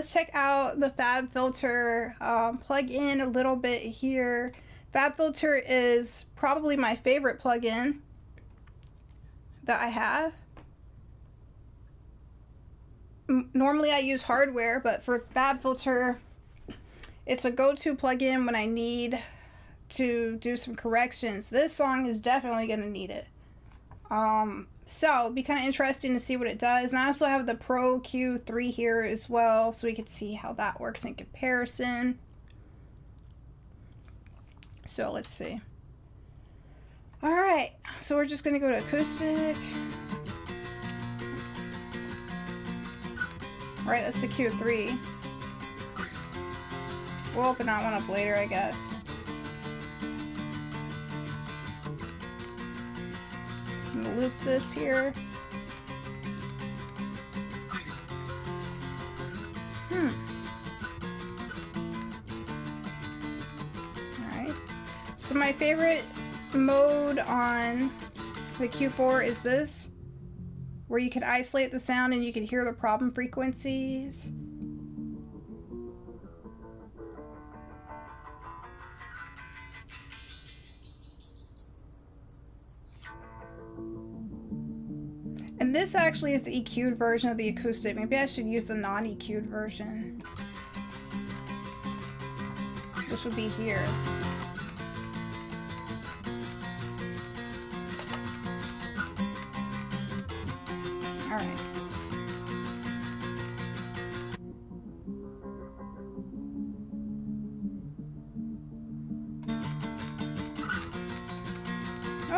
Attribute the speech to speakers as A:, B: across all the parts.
A: Let's check out the Fab Filter plug-in a little bit here. Fab Filter is probably my favorite plug-in that I have. Normally I use hardware, but for Fab Filter, it's a go-to plug-in when I need to do some corrections. This song is definitely going to need it. So it'd be kind of interesting to see what it does. And I also have the Pro Q3 here as well, so we could see how that works in comparison. So let's see. All right, so we're just gonna go to acoustic. All right, that's the Q3. We'll open that one up later, I guess. I'm gonna loop this here. Alright. So my favorite mode on the Q4 is this, where you can isolate the sound and you can hear the problem frequencies. And this actually is the EQ'd version of the acoustic. Maybe I should use the non-EQ'd version, which would be here. All right.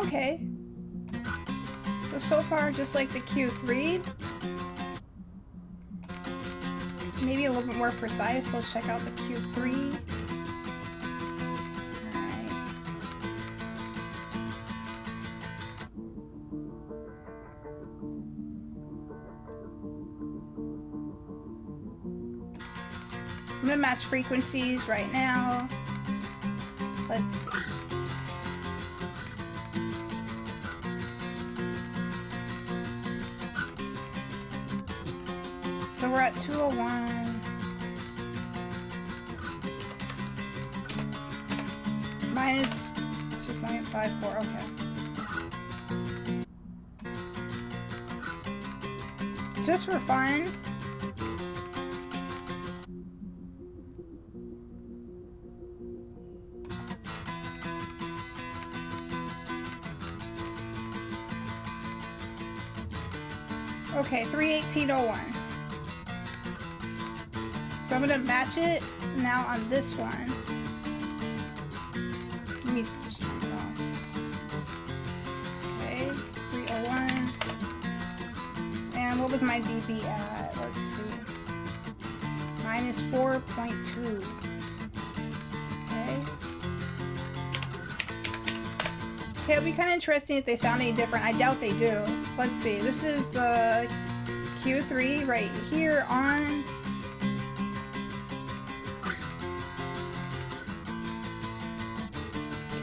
A: Okay. So far, just like the Q3, maybe a little bit more precise. Let's check out the Q3. Alright. I'm gonna match frequencies right now. Let's see. So we're at 201. Minus 2.54, okay. Just for fun. Okay, 318.01. So I'm going to match it now on this one. Let me just turn it off. Okay, 301. And what was my dB at? Let's see. Minus 4.2. Okay. Okay, it'll be kind of interesting if they sound any different. I doubt they do. Let's see. This is the Q3 right here on...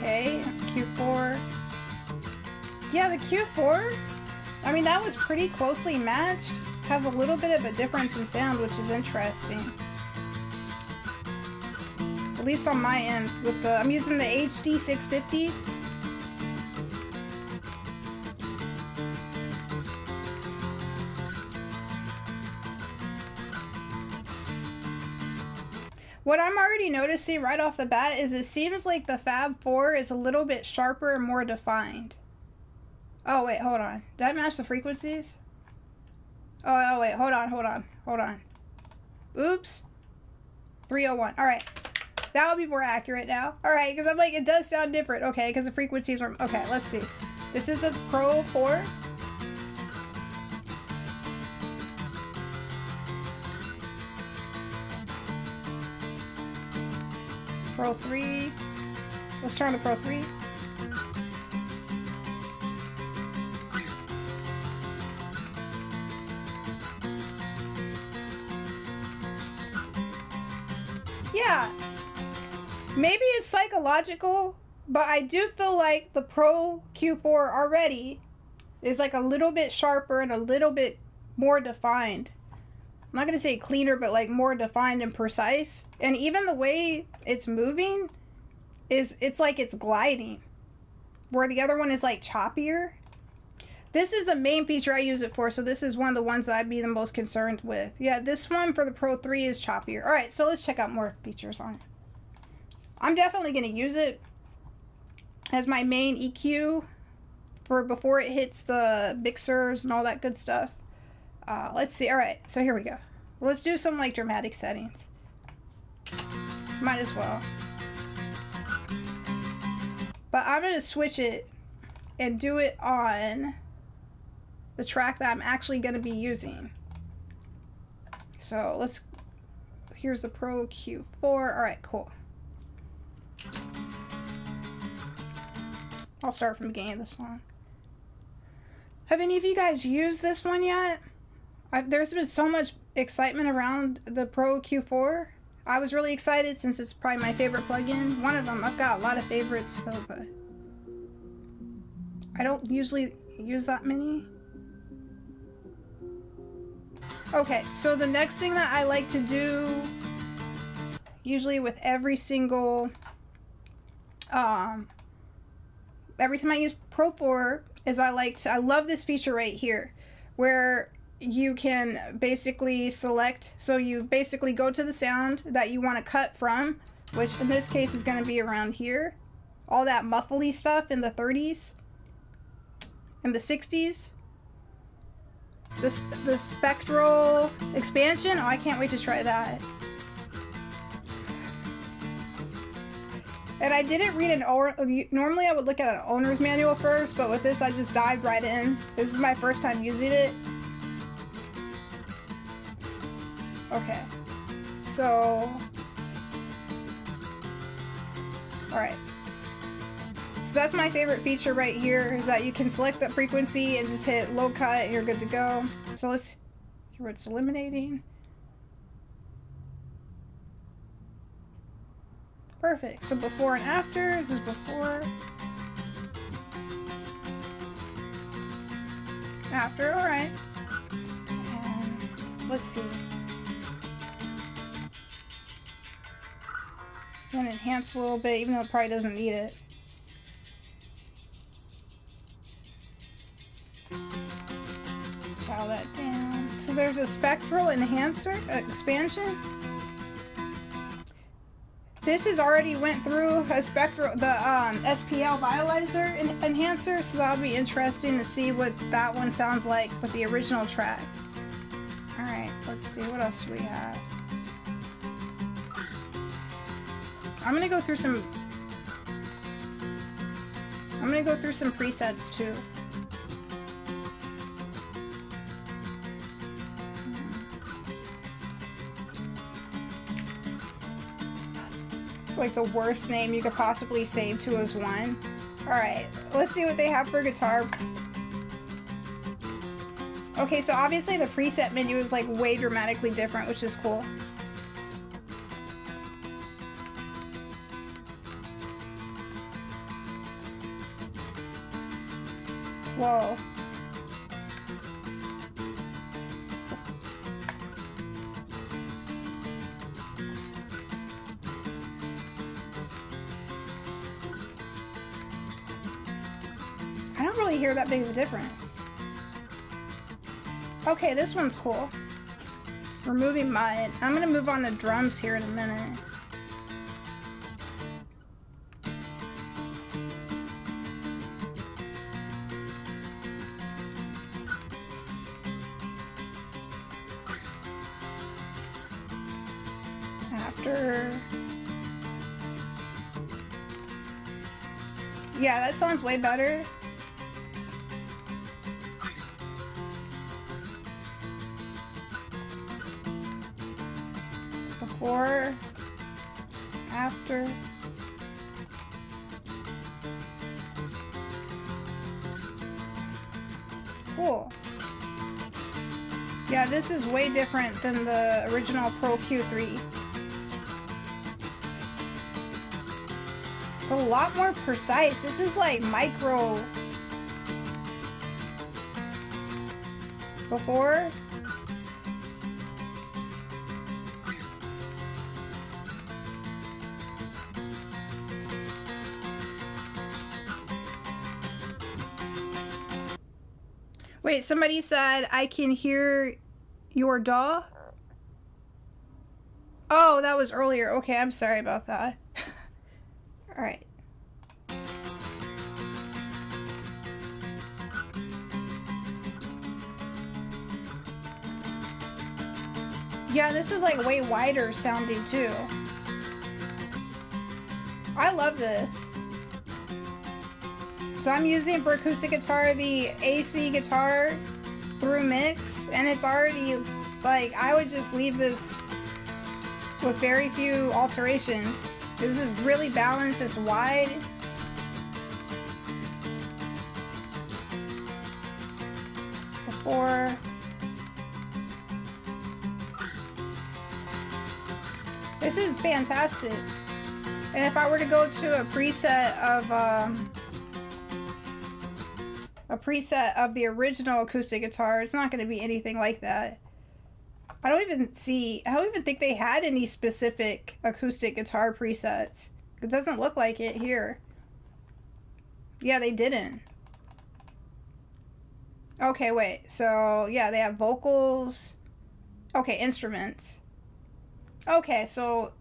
A: Okay, Q4. Yeah, the Q4, I mean, that was pretty closely matched. Has a little bit of a difference in sound, which is interesting. At least on my end. With the, I'm using the HD 650s. What I'm already noticing right off the bat is it seems like the Fab 4 is a little bit sharper and more defined. Oh wait, hold on. Did I match the frequencies? Oh wait, hold on. Oops. 301. Alright. That would be more accurate now. Alright, because I'm like, it does sound different. Okay, because the frequencies were... Okay, let's see. This is the Pro 4. Pro 3. Let's turn to Pro 3. Yeah. Maybe it's psychological, but I do feel like the Pro Q4 already is like a little bit sharper and a little bit more defined. I'm not gonna say cleaner, but like more defined and precise. And even the way it's moving it's like it's gliding, where the other one is like choppier. This is the main feature I use it for, so this is one of the ones that I'd be the most concerned with. Yeah, this one for the Pro 3 is choppier. All right, so let's check out more features on it. I'm definitely going to use it as my main EQ for before it hits the mixers and all that good stuff. Let's see. All right, so here we go. Let's do some like dramatic settings. Might as well. But I'm going to switch it and do it on the track that I'm actually going to be using. So here's the Pro Q4. All right, cool. I'll start from the beginning of the song. Have any of you guys used this one yet? There's been so much excitement around the Pro Q4. I was really excited since it's probably my favorite plugin. One of them. I've got a lot of favorites though, but I don't usually use that many. Okay, so the next thing that I like to do, usually with every single, every time I use Pro 4, is I love this feature right here, where you can basically select, so you basically go to the sound that you want to cut from, which in this case is going to be around here. All that muffly stuff in the 30s and the 60s. The spectral expansion. Oh, I can't wait to try that. And I didn't read normally I would look at an owner's manual first, but with this I just dived right in. This is my first time using it. Okay. So, alright. So that's my favorite feature right here, is that you can select the frequency and just hit low cut and you're good to go. So let's hear what it's eliminating. Perfect. So before and after. This is before. After, alright. And let's see. I'm gonna enhance a little bit, even though it probably doesn't need it. Dial that down. So there's a spectral enhancer expansion. This has already went through a spectral, the SPL equalizer enhancer, so that'll be interesting to see what that one sounds like with the original track. All right, let's see, what else do we have? I'm gonna go through some presets too. It's like the worst name you could possibly save to as one. Alright, let's see what they have for guitar. Okay, so obviously the preset menu is like way dramatically different, which is cool. Whoa. I don't really hear that big of a difference. Okay, this one's cool. Removing mud. I'm gonna move on to drums here in a minute. Yeah, that sounds way better. Before, after. Cool. Yeah, this is way different than the original Pro Q3. It's a lot more precise. This is like micro. Before. Wait, somebody said I can hear your DAW? Oh, that was earlier. Okay, I'm sorry about that. Alright. Yeah, this is like way wider sounding too. I love this. So I'm using for acoustic guitar the AC guitar through mix, and it's already like, I would just leave this with very few alterations. This is really balanced, it's wide. Before. This is fantastic. And if I were to go to a preset of the original acoustic guitar, it's not going to be anything like that. I don't even think they had any specific acoustic guitar presets. It doesn't look like it here. Yeah, they didn't. Okay, wait. So, yeah, they have vocals. Okay, instruments. Okay, so,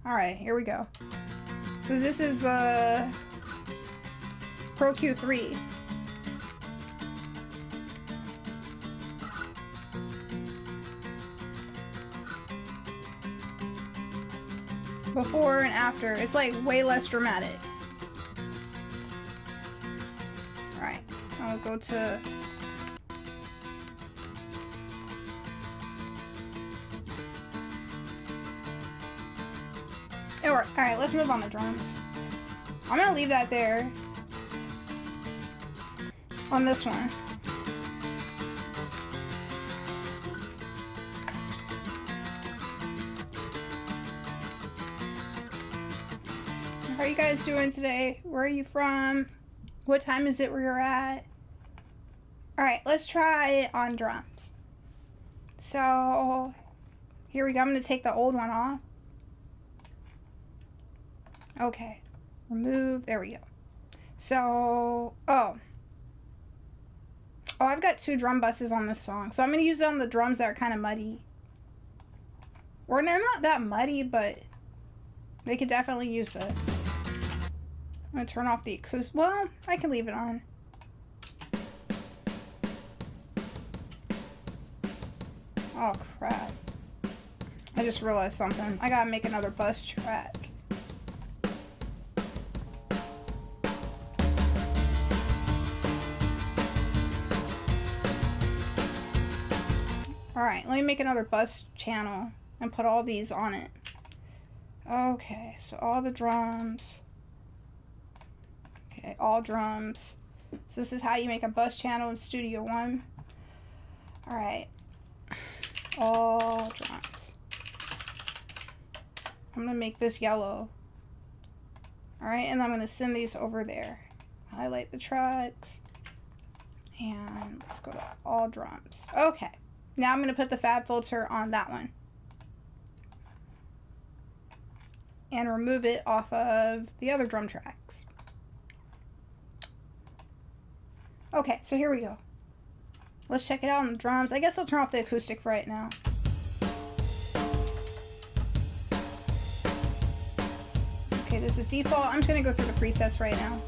A: alright, here we go. So this is the Pro Q3. Before and after. It's like way less dramatic. Alright, I'll go to... Alright, let's move on to drums. I'm gonna leave that there. On this one. How are you guys doing today? Where are you from? What time is it where you're at? Alright, let's try it on drums. So, here we go. I'm going to take the old one off. Okay. Remove. There we go. So, oh, I've got 2 drum buses on this song. So I'm going to use it on the drums that are kind of muddy. Or they're not that muddy, but they could definitely use this. I'm going to turn off the acoustic. Well, I can leave it on. Oh, crap. I just realized something. I gotta make another bus track. Alright, let me make another bus channel and put all these on it. Okay, so all the drums. Okay, all drums. So this is how you make a bus channel in Studio One. Alright. All drums. I'm going to make this yellow. Alright, and I'm going to send these over there. Highlight the tracks. And let's go to all drums. Okay. Now I'm going to put the Fab filter on that one. And remove it off of the other drum tracks. Okay, so here we go. Let's check it out on the drums. I guess I'll turn off the acoustic for right now. Okay, this is default. I'm just going to go through the presets right now.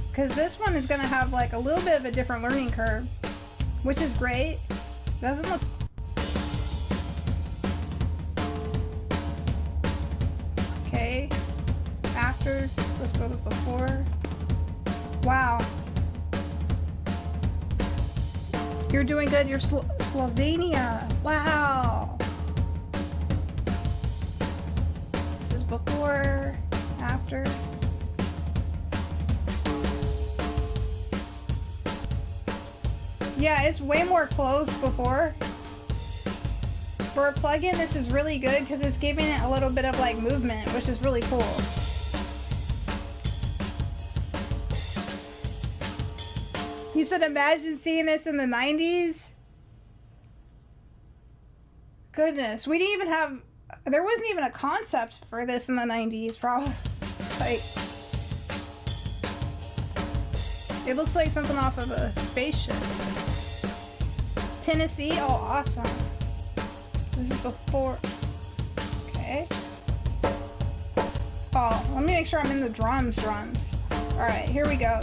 A: Because this one is going to have like a little bit of a different learning curve, which is great. Doesn't look... Okay. After, let's go to before. Wow. You're doing good. You're Slovenia. Wow. This is before, after. Yeah, it's way more closed before. For a plugin, this is really good because it's giving it a little bit of like movement, which is really cool. You said imagine seeing this in the 90s? Goodness, we didn't even have, there wasn't even a concept for this in the 90s, probably. like, it looks like something off of a spaceship. Tennessee, oh awesome. This is before, okay. Oh, let me make sure I'm in the drums. Alright, here we go.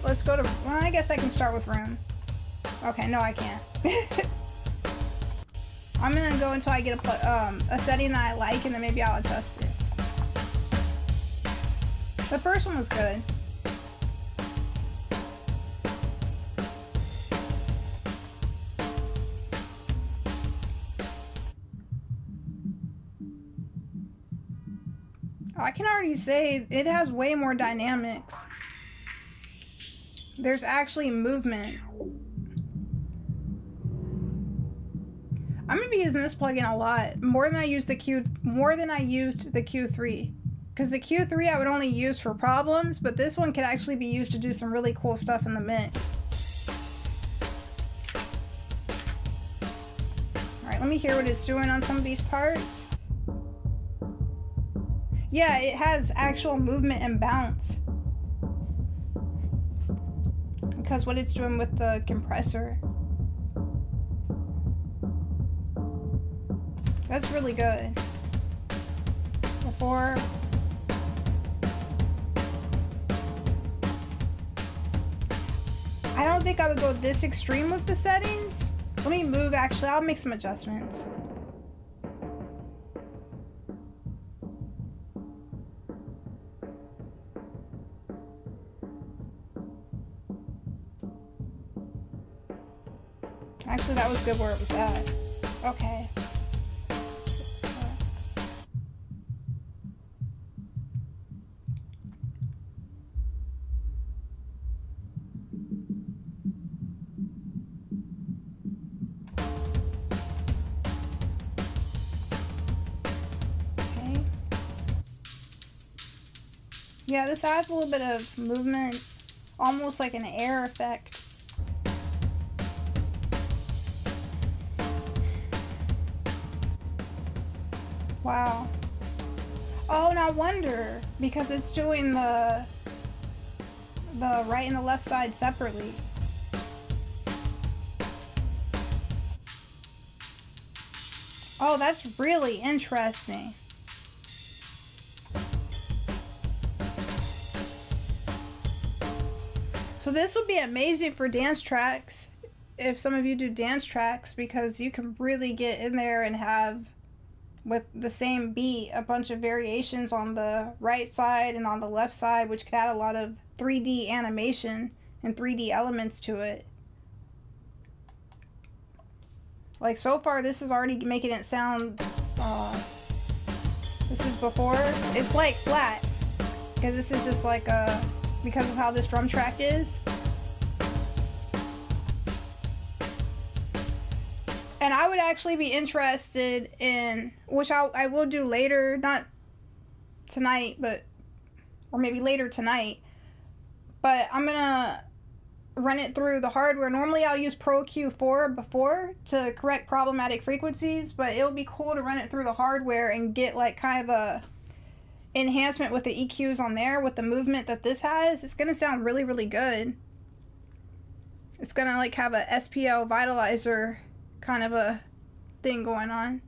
A: Let's go to, well, I guess I can start with room. Okay, no I can't. I'm gonna go until I get a setting that I like, and then maybe I'll adjust it. The first one was good. I can already say it has way more dynamics. There's actually movement. I'm gonna be using this plugin a lot, more than I used the Q3. Because the Q3 I would only use for problems, but this one could actually be used to do some really cool stuff in the mix. Alright, let me hear what it's doing on some of these parts. Yeah, it has actual movement and bounce. Because what it's doing with the compressor. That's really good. Before. I don't think I would go this extreme with the settings. Let me move, actually, I'll make some adjustments. Actually, that was good where it was at. Okay. Okay. Yeah, this adds a little bit of movement, almost like an air effect. Wow. Oh, no wonder, because it's doing the right and the left side separately. Oh, that's really interesting. So this would be amazing for dance tracks, if some of you do dance tracks, because you can really get in there and have, with the same beat, a bunch of variations on the right side and on the left side, which could add a lot of 3D animation and 3D elements to it. Like, so far this is already making it sound, this is before, it's like flat, because this is just like because of how this drum track is. And I would actually be interested in, which I will do later, not tonight, but, or maybe later tonight, but I'm gonna run it through the hardware. Normally I'll use Pro Q4 before to correct problematic frequencies, but it would be cool to run it through the hardware and get like kind of a enhancement with the EQs on there, with the movement that this has. It's gonna sound really, really good. It's gonna like have a SPL vitalizer kind of a thing going on.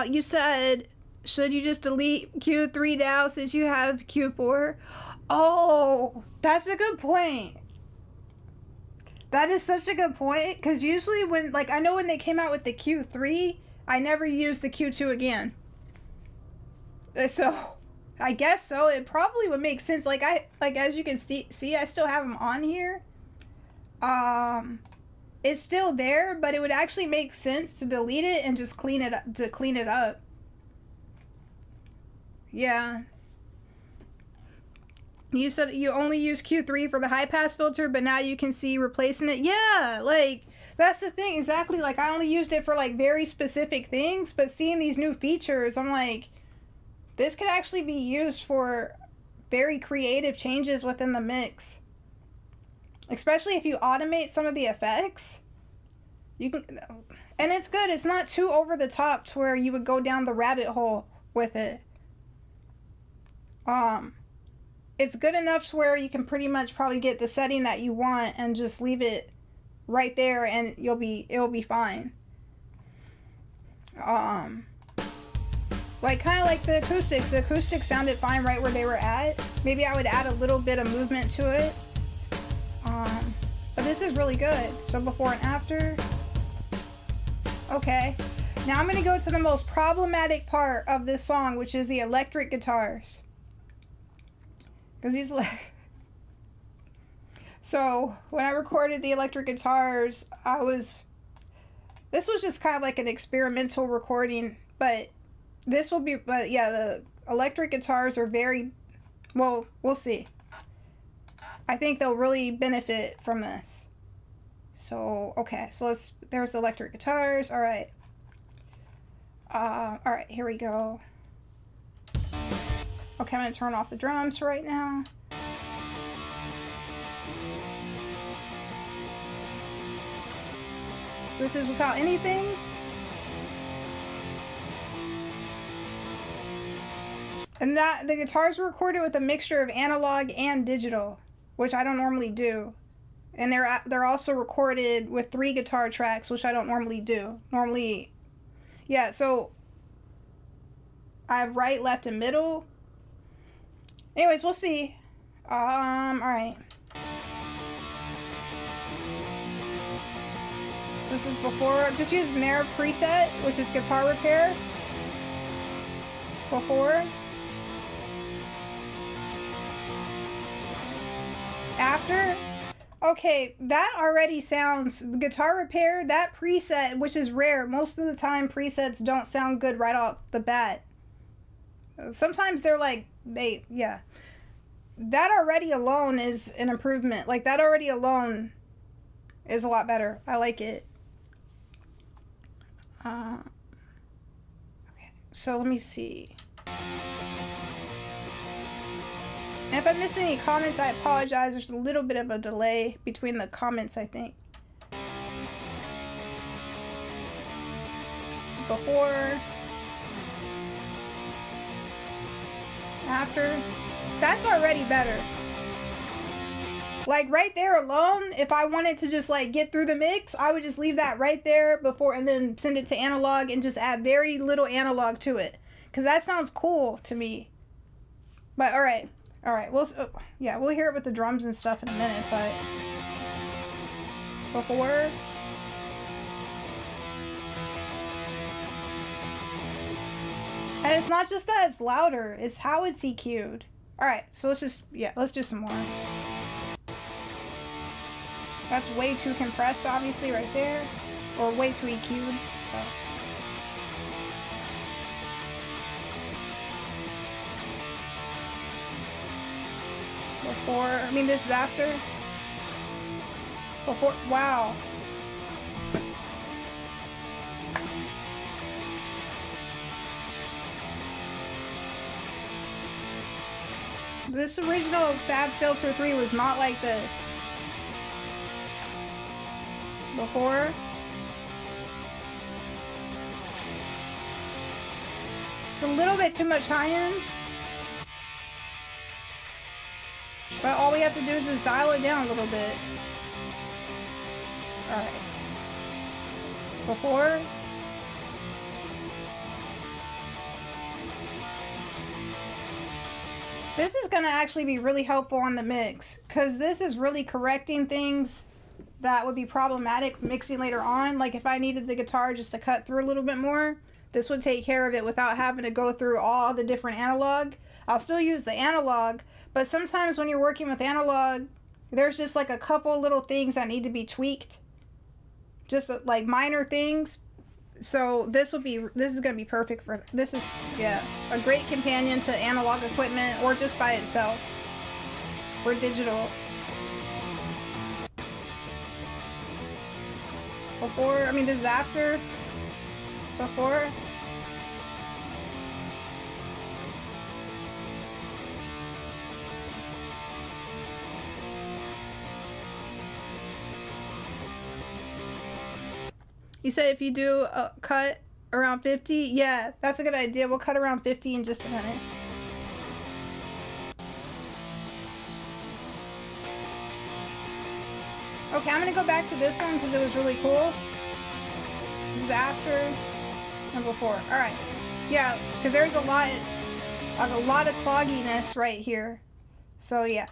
A: You said, should you just delete Q3 now since you have Q4? Oh, that's a good point. That is such a good point, because usually when, like, I know when they came out with the Q3, I never used the Q2 again. So, I guess so. It probably would make sense. Like, as you can see, I still have them on here. It's still there, but it would actually make sense to delete it and just clean it up. Yeah. You said you only use Q3 for the high pass filter, but now you can see replacing it. Yeah, like, that's the thing. Exactly. Like, I only used it for like very specific things, but seeing these new features, I'm like, this could actually be used for very creative changes within the mix. Especially if you automate some of the effects. You can, and it's good. It's not too over the top to where you would go down the rabbit hole with it. It's good enough to where you can pretty much probably get the setting that you want and just leave it right there, and it'll be fine. Like kind of like the acoustics. The acoustics sounded fine right where they were at. Maybe I would add a little bit of movement to it. But this is really good. So before and after. Okay. Now I'm going to go to the most problematic part of this song, which is the electric guitars. Because these... So when I recorded the electric guitars, this was just kind of like an experimental recording, but yeah, the electric guitars are very, well, we'll see. I think they'll really benefit from this. So, okay, so there's the electric guitars. All right. All right, here we go. Okay, I'm gonna turn off the drums right now. So this is without anything. And the guitars were recorded with a mixture of analog and digital, which I don't normally do. And they're also recorded with 3 guitar tracks, which I don't normally do. Normally, yeah, so I have right, left, and middle. Anyways, we'll see. All right. So this is before, just use their preset, which is guitar repair. Before. After. Okay, that already sounds, guitar repair, that preset, which is rare. Most of the time presets don't sound good right off the bat. Sometimes they're like, yeah. That already alone is an improvement. Like that already alone is a lot better. I like it. Okay, so let me see. And if I miss any comments, I apologize. There's a little bit of a delay between the comments, I think. This is before. After. That's already better. Like right there alone, if I wanted to just like get through the mix, I would just leave that right there before and then send it to analog and just add very little analog to it. Because that sounds cool to me. But alright. Alright, we'll hear it with the drums and stuff in a minute, but before. And it's not just that it's louder, it's how it's EQ'd. Alright, so let's do some more. That's way too compressed, obviously, right there. Or way too EQ'd. So. Before, I mean, this is after. Before, wow. This original Fab Filter 3 was not like this. Before. It's a little bit too much high end. But all we have to do is just dial it down a little bit. Alright. Before. This is going to actually be really helpful on the mix, because this is really correcting things that would be problematic mixing later on. Like if I needed the guitar just to cut through a little bit more, this would take care of it without having to go through all the different analog. I'll still use the analog, but sometimes when you're working with analog, there's just like a couple little things that need to be tweaked. Just like minor things. So this is going to be perfect for, this is, yeah, a great companion to analog equipment or just by itself. Or digital. Before, I mean this is after. Before. You said if you do a cut around 50, yeah, that's a good idea. We'll cut around 50 in just a minute. Okay, I'm gonna go back to this one because it was really cool. This is after and before. All right, yeah, because there's a lot of clogginess right here. So yeah.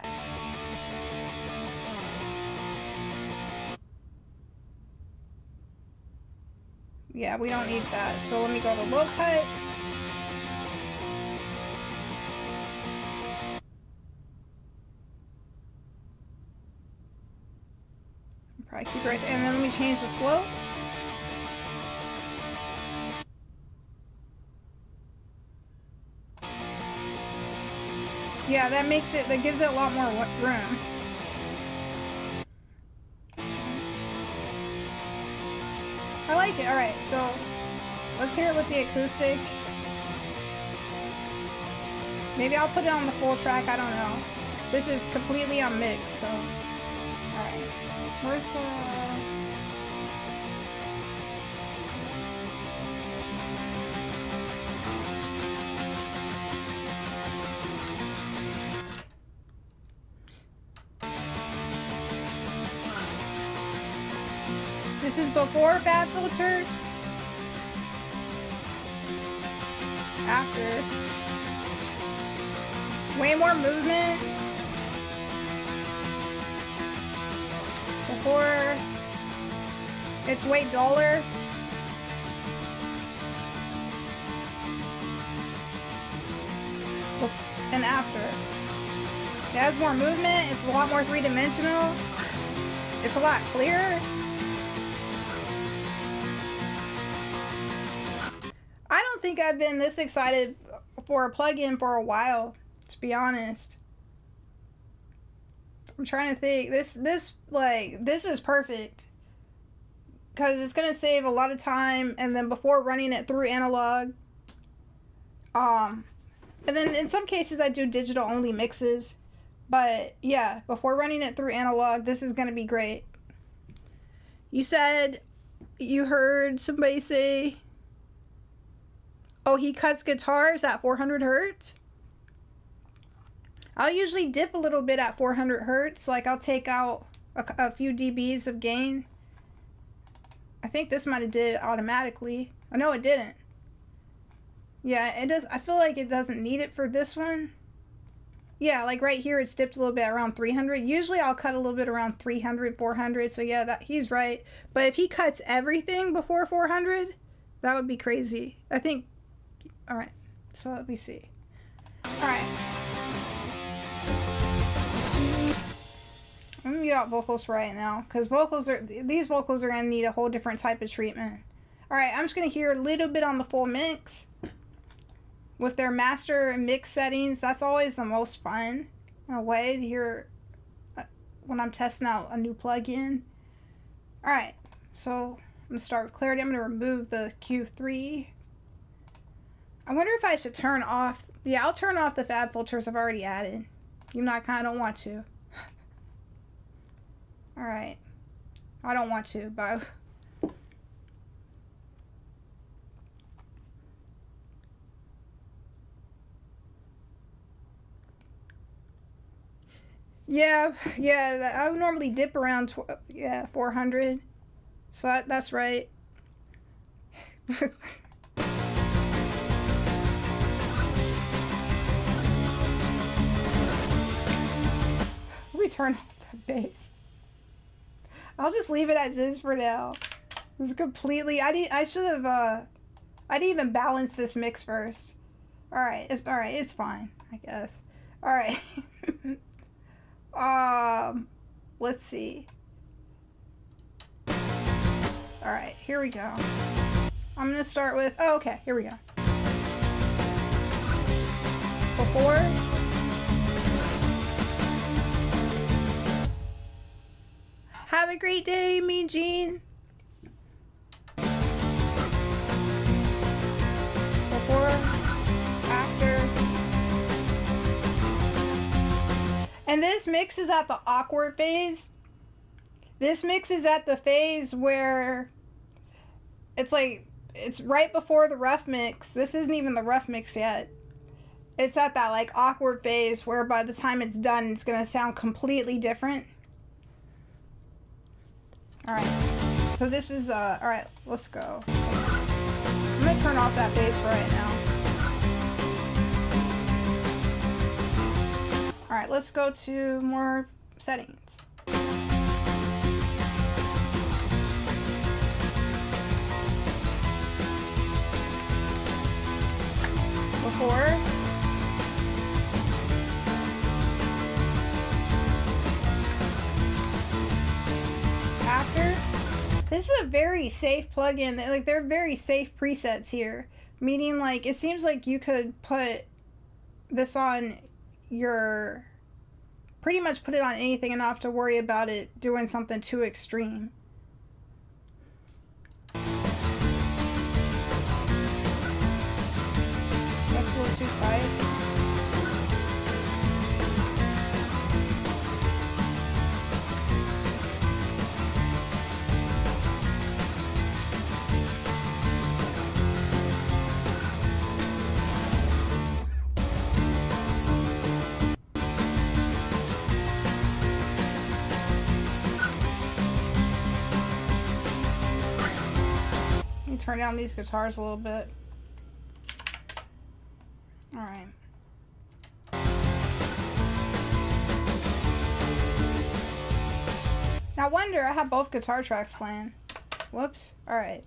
A: Yeah, we don't need that. So let me go to low cut. Probably keep right there. And then let me change the slope. Yeah, that gives it a lot more room. I like it. Alright, so let's hear it with the acoustic. Maybe I'll put it on the full track, I don't know. This is completely on mix, so. Alright. Where's the... This is before Fab Filter. After. Way more movement. Before. It's way duller. And after. It has more movement. It's a lot more three-dimensional. It's a lot clearer. I don't think I've been this excited for a plugin for a while, to be honest. I'm trying to think. This is perfect. Because it's going to save a lot of time, and then before running it through analog. And then in some cases I do digital only mixes. But yeah, before running it through analog, this is going to be great. You said you heard somebody say, oh, he cuts guitars at 400 hertz? I'll usually dip a little bit at 400 hertz. Like, I'll take out a few dBs of gain. I think this might have did it automatically. Oh, no, it didn't. Yeah, it does. I feel like it doesn't need it for this one. Yeah, like right here, it's dipped a little bit around 300. Usually I'll cut a little bit around 300, 400. So yeah, he's right. But if he cuts everything before 400, that would be crazy. I think... All right, so let me see. All right. I'm gonna get out vocals right now, because these vocals are gonna need a whole different type of treatment. All right, I'm just gonna hear a little bit on the full mix with their master and mix settings. That's always the most fun in a way to hear when I'm testing out a new plugin. All right, so I'm gonna start with clarity. I'm gonna remove the Q3. I wonder if I should turn off... Yeah, I'll turn off the Fab filters I've already added. Even though I kind of don't want to. Alright. I don't want to, but... Yeah, I would normally dip around 400. So that's right. We turn off the bass. I'll just leave it as is for now. This is completely... I should have... I didn't even balance this mix first. Alright, it's fine, I guess. Alright. Let's see. Alright, here we go. I'm gonna start with... Oh, okay, here we go. Before... Have a great day, Mean Gene. Before, after. And this mix is at the awkward phase. This mix is at the phase where it's like, it's right before the rough mix. This isn't even the rough mix yet. It's at that like awkward phase where by the time it's done, it's going to sound completely different. Alright, so this is, alright, let's go. I'm gonna turn off that bass right now. Alright, let's go to more settings. Before. After. This is a very safe plugin. Like, they're very safe presets here. Meaning, like, it seems like you could put this on your... pretty much put it on anything and not have to worry about it doing something too extreme. That's a little too tight. Turn down these guitars a little bit. All right. Now, wonder, I have both guitar tracks playing. Whoops. All right.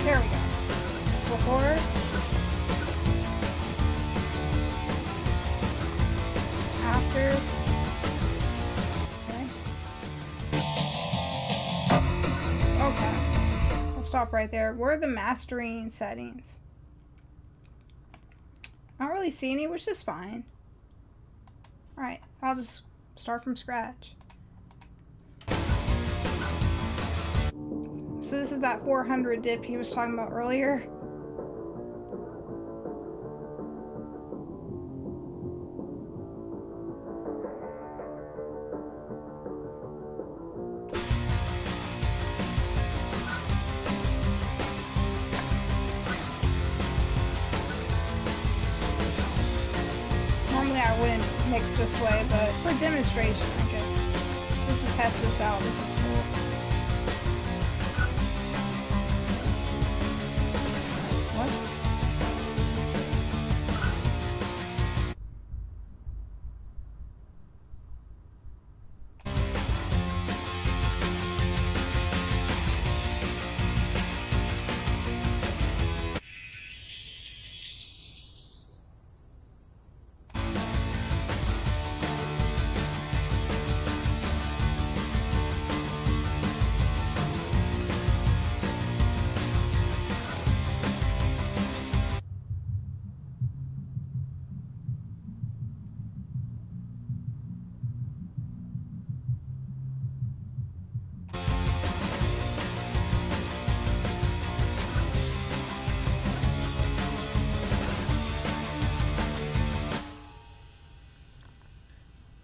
A: There we go. Before. After. Okay, we'll stop right there. Where are the mastering settings? I don't really see any, which is fine. Alright, I'll just start from scratch. So this is that 400 dip he was talking about earlier. I wouldn't mix this way, but for demonstration, I guess. Just to test this out, this is cool. Whoops.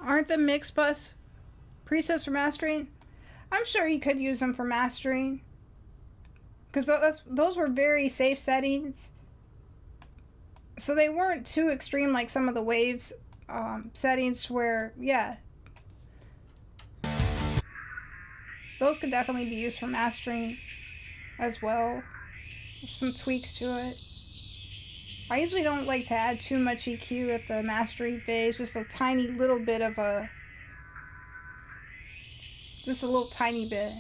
A: Aren't the mix bus presets for mastering? I'm sure you could use them for mastering, because those were very safe settings. So they weren't too extreme like some of the waves settings where, yeah. Those could definitely be used for mastering as well. There's some tweaks to it. I usually don't like to add too much EQ at the mastering phase, just a tiny little bit of a, just a little tiny bit.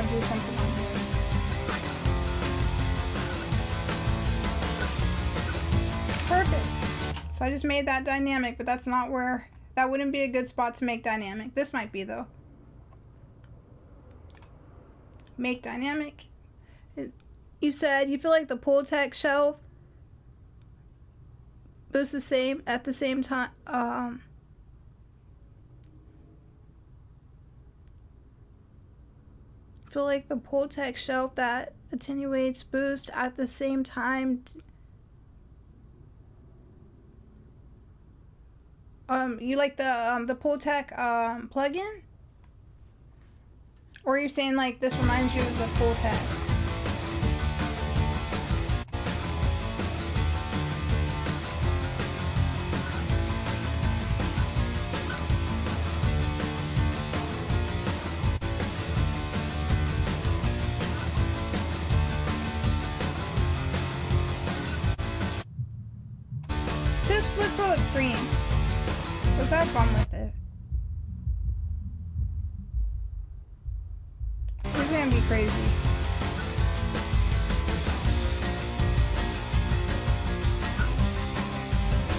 A: Do something on here. So I just made that dynamic, but that's not where, that wouldn't be a good spot to make dynamic. This might be though. Make dynamic. You said you feel like the Pultec shelf boosts the same at the same time. Feel like the Pultec shelf that attenuates boost at the same time. You like the Pultec plugin? Or you're saying like this reminds you of the Pultec? Just let's go extreme. Let's have fun with it. It's gonna be crazy.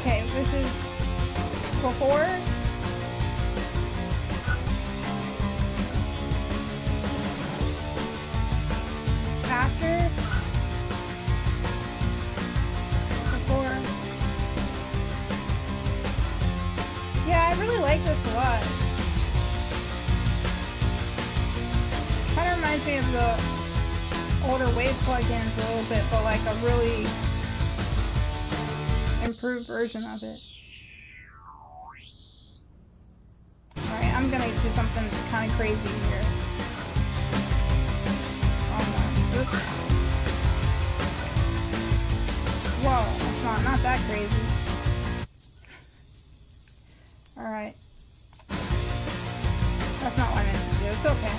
A: Okay, this is before. After. Before. Yeah, I really like this a lot. Kind of reminds me of the older Wave plugins a little bit, but like a really improved version of it. Alright, I'm gonna do something kind of crazy here. Oops. Whoa, that's not that crazy. Alright. That's not what I meant to do. It's okay.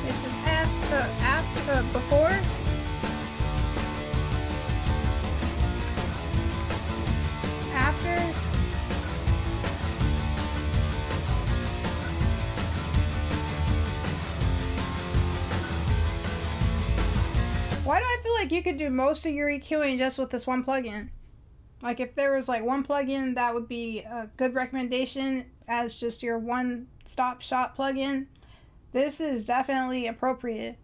A: This is after, before. Why do I feel like you could do most of your EQing just with this one plugin? Like if there was like one plugin that would be a good recommendation as just your one-stop shop plugin, this is definitely appropriate.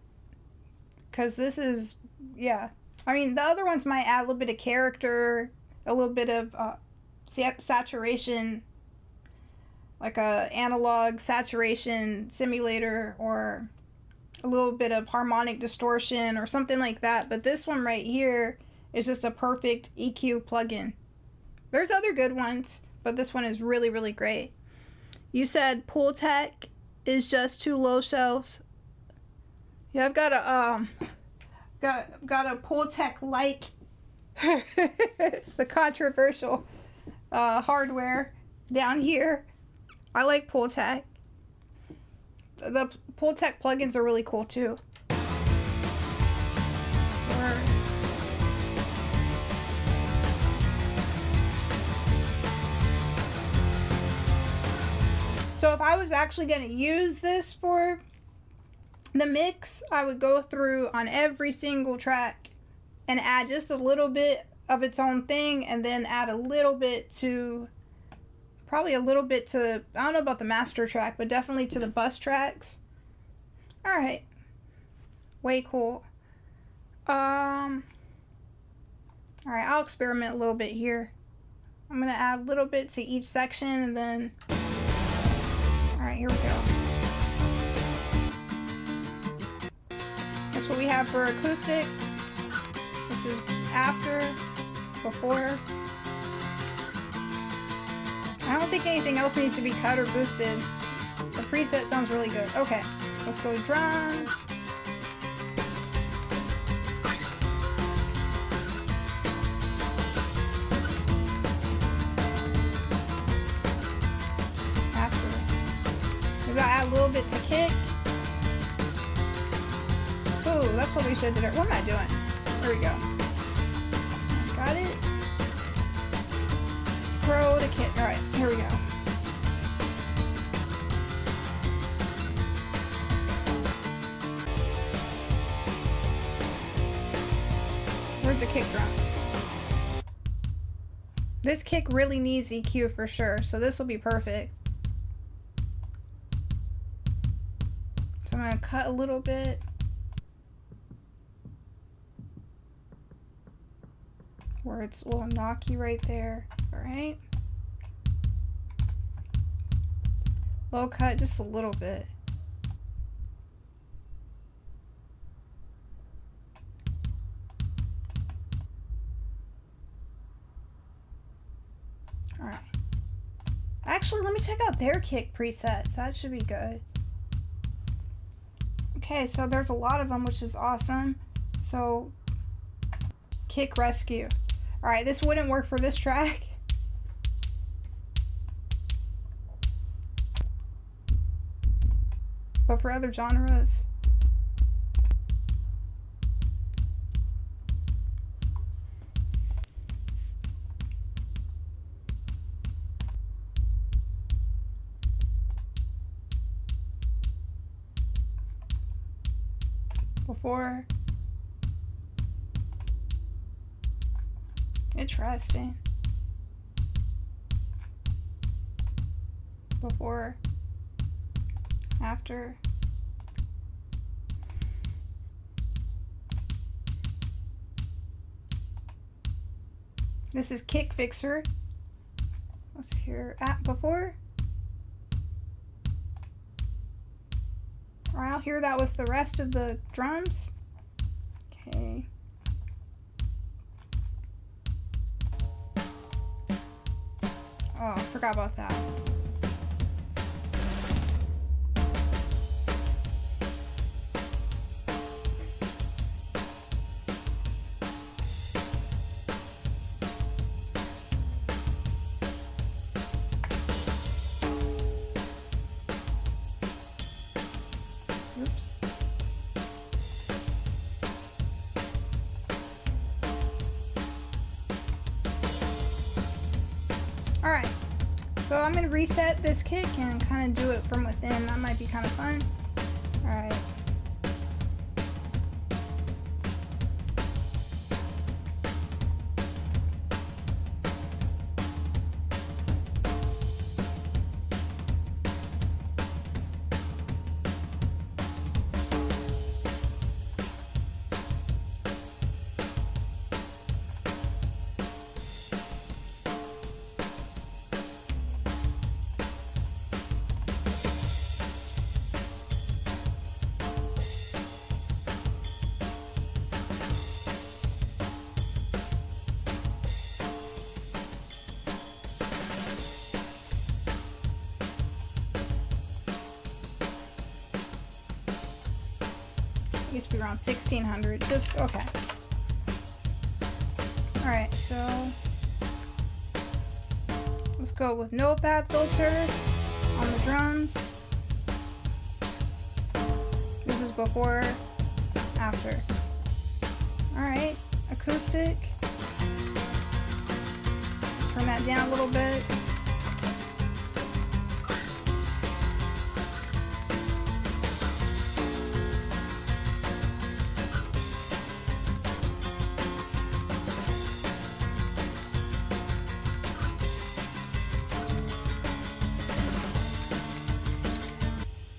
A: Because this is, yeah. I mean, the other ones might add a little bit of character, a little bit of saturation, like a analog saturation simulator, or a little bit of harmonic distortion or something like that. But this one right here is just a perfect EQ plugin. There's other good ones, but this one is really, really great. You said Pultec is just too low shelves. Yeah, I've got a got a Pultec like the controversial hardware down here. I like Pultec. The Pultec plugins are really cool too. So if I was actually going to use this for the mix, I would go through on every single track and add just a little bit of its own thing, and then add a little bit to, probably a little bit to, I don't know about the master track, but definitely to the bus tracks. Alright. Way cool. Alright, I'll experiment a little bit here. I'm going to add a little bit to each section, and then... Alright, here we go. That's what we have for acoustic. This is after, before. I don't think anything else needs to be cut or boosted. The preset sounds really good. Okay, let's go drums. After. We gotta add a little bit to kick. Ooh. that's what we should do. What am I doing? There we go. Got it. Throw the kit. Alright, here we go. Where's the kick drum? This kick really needs EQ for sure, so this will be perfect. So I'm gonna cut a little bit. Where it's a little knocky right there. Alright. Low cut just a little bit. Alright. Actually, let me check out their kick presets. That should be good. Okay, so there's a lot of them, which is awesome. So, kick rescue. Alright, this wouldn't work for this track. But for other genres. Before. Interesting. Before. After. This is Kick Fixer. Let's hear at before. Or I'll hear that with the rest of the drums. Okay. Oh, I forgot about that. Alright, so I'm going to reset this kick and kind of do it from within. That might be kind of fun. Alright. Used to be around 1600. Just okay. Alright, so let's go with no Fab Filter on the drums. This is before, after. Alright, acoustic. Turn that down a little bit.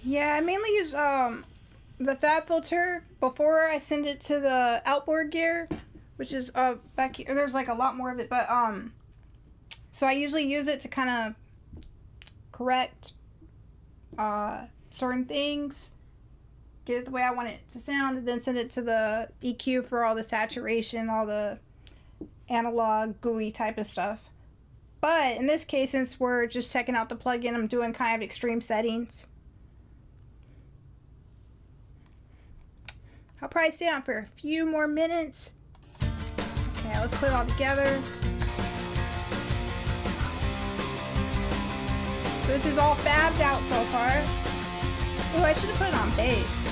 A: Yeah, I mainly use the Fab Filter before I send it to the outboard gear, which is back here. There's like a lot more of it, but so I usually use it to kind of correct certain things, get it the way I want it to sound, and then send it to the EQ for all the saturation, all the analog gooey type of stuff. But in this case, since we're just checking out the plugin, I'm doing kind of extreme settings. I'll probably stay on for a few more minutes. Okay, let's put it all together. So this is all fabbed out so far. Oh, I should have put it on bass.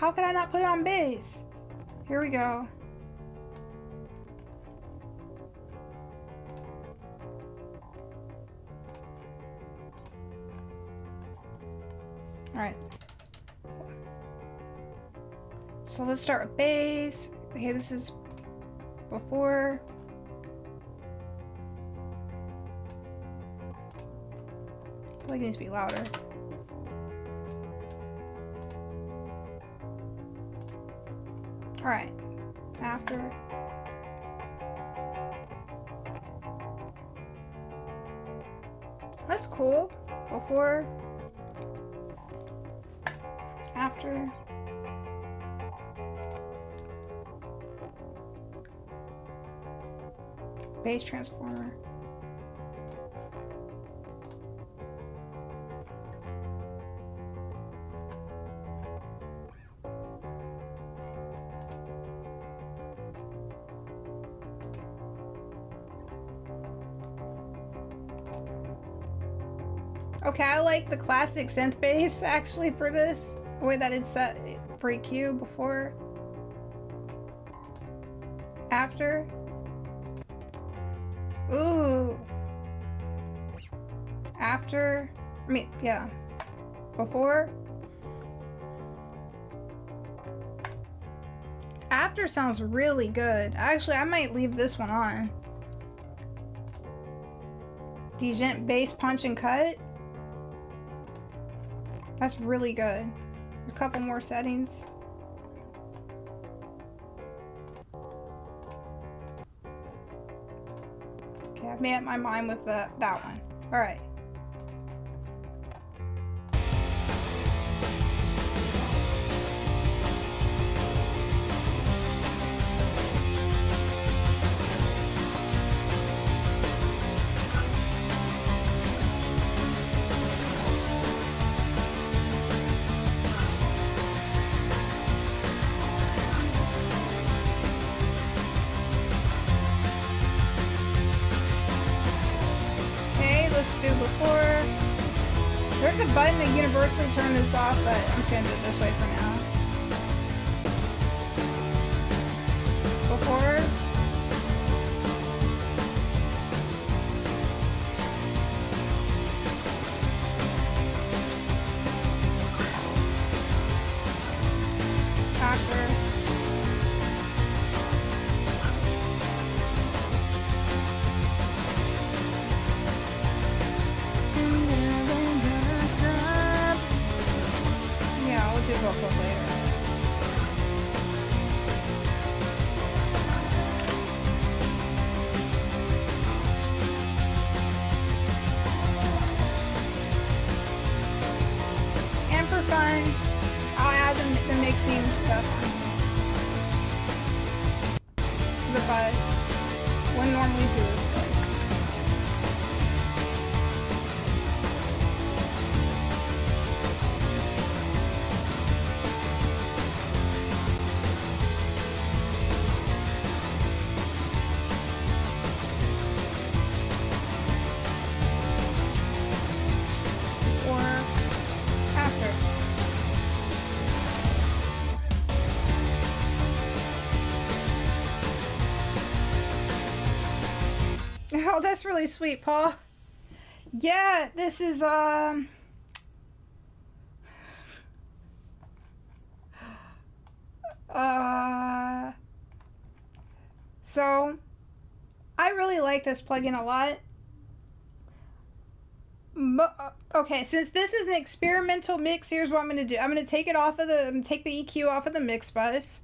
A: How could I not put it on bass? Here we go. All right. So let's start with bass. Okay, this is before. I feel like it needs to be louder. All right, after. That's cool. Before. After. Bass transformer. Okay, I like the classic synth bass actually for this, the way that it's set for EQ before, after. Ooh. After, I mean, yeah, before. After sounds really good. Actually, I might leave this one on. Degent bass punch and cut. That's really good. A couple more settings. Okay, I've made up my mind with that one. All right. Do before. There's a button to universally turn this off, but I'm just gonna do it this way for now. Before. After. Vocals later. And for fun, I'll add the mixing stuff on the buzz. Wouldn't normally do this, but oh, that's really sweet, Paul. Yeah, this is so I really like this plugin a lot. But, okay, since this is an experimental mix, here's what I'm gonna do. I'm gonna take it off of take the EQ off of the mix bus.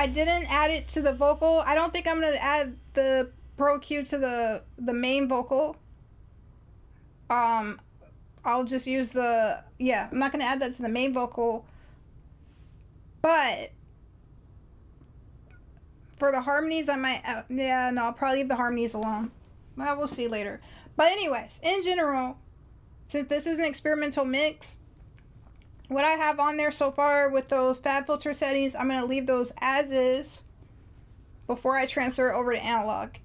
A: I didn't add it to the vocal. I don't think I'm gonna add the Pro Q to the main vocal. I'll just use I'm not gonna add that to the main vocal. But for the harmonies, I might, no, I'll probably leave the harmonies alone. Well, we'll see later. But anyways, in general, since this is an experimental mix, what I have on there so far with those Fab Filter settings, I'm going to leave those as is before I transfer it over to analog.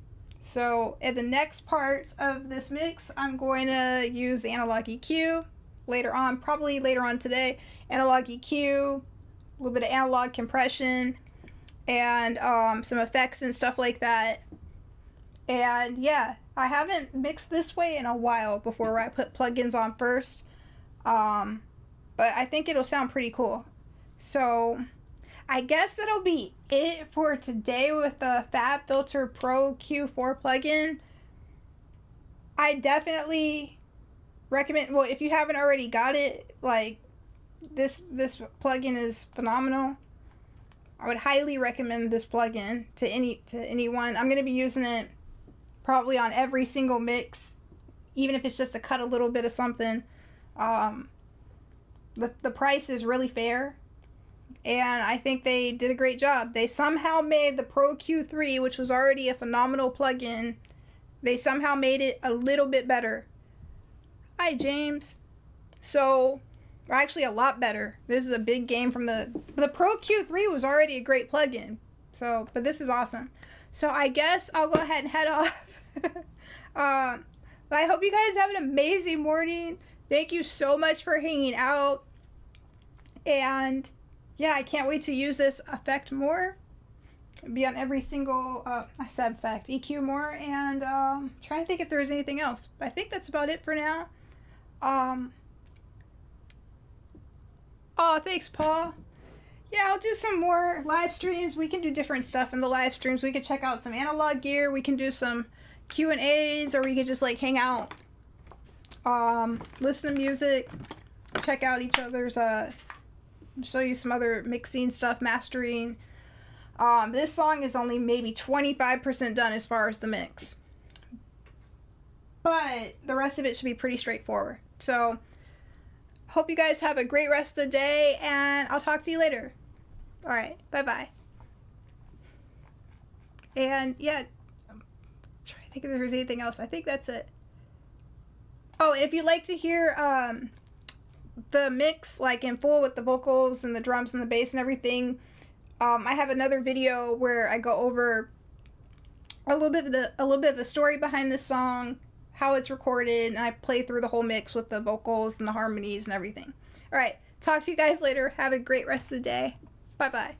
A: So in the next parts of this mix, I'm going to use the analog EQ later on, probably later on today. Analog EQ, a little bit of analog compression, and some effects and stuff like that. And yeah, I haven't mixed this way in a while before I put plugins on first. But I think it'll sound pretty cool. So I guess that'll be it for today with the Fab Filter Pro Q4 plugin. I definitely recommend, well, if you haven't already got it, like this plugin is phenomenal. I would highly recommend this plugin to anyone. I'm going to be using it probably on every single mix, even if it's just to cut a little bit of something. The price is really fair, and I think they did a great job. They somehow made the Pro Q3, which was already a phenomenal plugin, they somehow made it a little bit better. Hi, James. So, actually a lot better. This is a big game from the Pro Q3 was already a great plugin. So, but this is awesome. So I guess I'll go ahead and head off. But I hope you guys have an amazing morning. Thank you so much for hanging out. And yeah, I can't wait to use this effect more. Be on every single, I said effect, EQ more. And trying to think if there was anything else. But I think that's about it for now. Oh, thanks, Paul. Yeah, I'll do some more live streams. We can do different stuff in the live streams. We could check out some analog gear. We can do some Q&As, or we could just like hang out, listen to music, check out each other's, show you some other mixing stuff, mastering. This song is only maybe 25% done as far as the mix, but the rest of it should be pretty straightforward. So hope you guys have a great rest of the day, and I'll talk to you later. All right, bye-bye. And yeah, I'm trying to think if there's anything else. I think that's it. Oh, if you'd like to hear the mix like in full with the vocals and the drums and the bass and everything, I have another video where I go over a little bit of the story behind this song, how it's recorded, and I play through the whole mix with the vocals and the harmonies and everything. All right, talk to you guys later. Have a great rest of the day. Bye-bye.